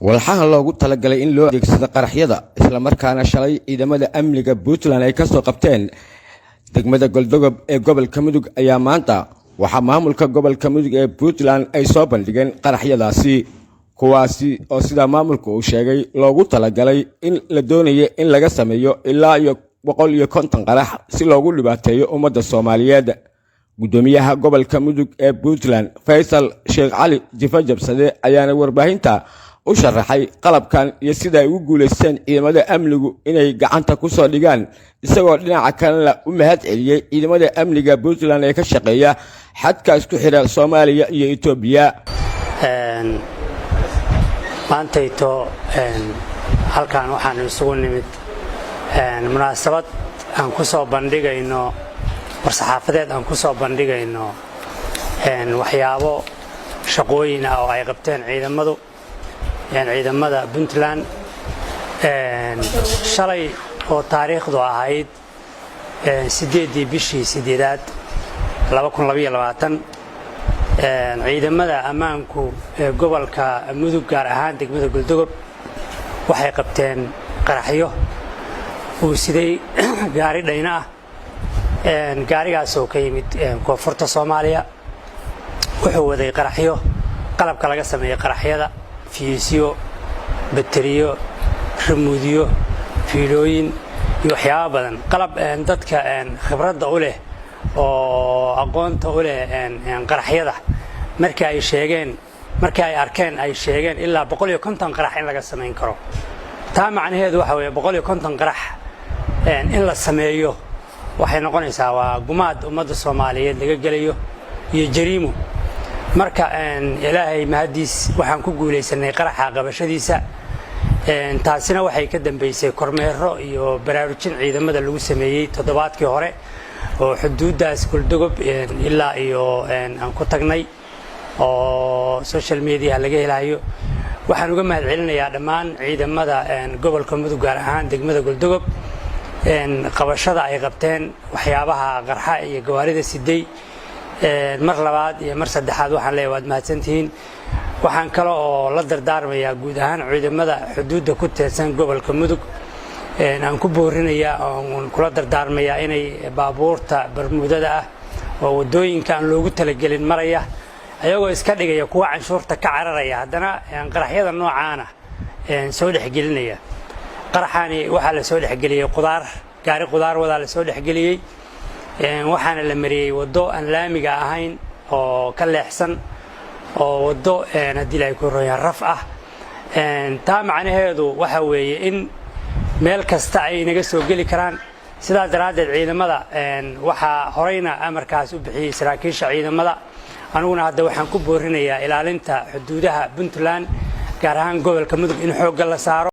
walxaha loogu talagalay in loo adeegsado qaraxyada isla markaana shalay ciidamada amniga Puntland ay ka soo qabteen degmada Galdogob ee gobolka Mudug ayaa maanta waxa maamulka gobolka Mudug ee Puntland ay soo bandhigeen qaraxyadaasi kuwaasi oo sida maamulku uu sheegay loogu talagalay in la doonayo in laga sameeyo ilaa 150 qarax si loogu dhibaateeyo ummadda Soomaaliyeed. gudoomiyaha gobolka Mudug ee Puntland Faisal Sheikh Ali Jifa Jabsade ayaana warbaahinta u sharaxay qalabkan iyo sida ay u guuleysteen ciidamada amnigu inay gacanta ku soo dhigaan isagoo dhinaca kale u mahad celiyay ciidamada amniga Puntland ee ka shaqeeya xadka isku xira Soomaaliya iyo Itoobiya. maantayto halkaan waxaan isugu nimid munaasabad aan ku soo bandhigayno warsaxaafadeed aan ku soo bandhigayno waxyaabo shaqooyin ah oo ay qabteen ciidamada Puntland shalay oo taariikhdu ahayd 8 bishii 8aad 2022 ciidamada ammaanku ee gobolka Mudug gaar ahaan degmada Galdogob waxay qabteen qaraxyo oo siday gaari dhayna ah gaarigaas oo ka yimid koonfurta Soomaaliya wuxuu waday qaraxyo qalabka laga sameeyay qaraxyada fiisiyo bateriyo remoodiyo fiilooyin iyo waxyaabo badan qalab dadka khibradda u leh oo aqoonta u leh qaraxyada markii ay arkeen ay sheegeen ilaa 150 qarax in laga sameyn karo taa macnaheedu waxa weeye 150 qarax in la sameeyo waxay noqonaysaa waa gumaad ummadda Soomaaliyeed laga galayo iyo jariimo marka ilaahay mahadiis waxaan ku guuleysanay qaraxa qabashadiisa taasina waxay ka dambeysay kormeero iyo baraarujin ciidamada lagu sameeyay toddobaadkii hore oo xuduudaas Galdogob ilaa iyo aan ku tagnay oo social media laga helayo waxaan uga mahad celinayaa dhammaan ciidamada gobolka Mudug gaar ahaan degmada Galdogob qabashada ay qabteen waxyaabaha qarxa iyo gawaarida siday mar labaad iyo mar saddexaad waxaan leeyahay waad mahadsantihiin waxaan kale oo la dardaarmayaa guud ahaan ciidamada xuduudda ku teedsan gobolka Mudug aan ku boorinayaa oo kula dardaarmayaa inay baabuurta barmuudada ah oo wadooyinka aan loogu talagelin maraya ayagoo iska dhigaya kuwa canshuurta ka cararaya haddana qaraxyada noocaana soo dhexgelinaya qaraxani waxa la soo dhexgeliyay gaari qudaar wada la soo dhexgeliyay waxaana la mariyay wado aan laamiga ahayn oo ka leexsan oo wado hadii ay ku rooyaan raf ah taa macnaheedu waxa weeye in meel kasta ay naga soo gali karaan sidaas daraadeed ciidamada waxa horeyna amarkaas u bixiyay saraakiisha ciidamada aniguna hadda waxaan ku boorinayaa ilaalinta xuduudaha Puntland gaar ahaan gobolka Mudug in xoog la saaro.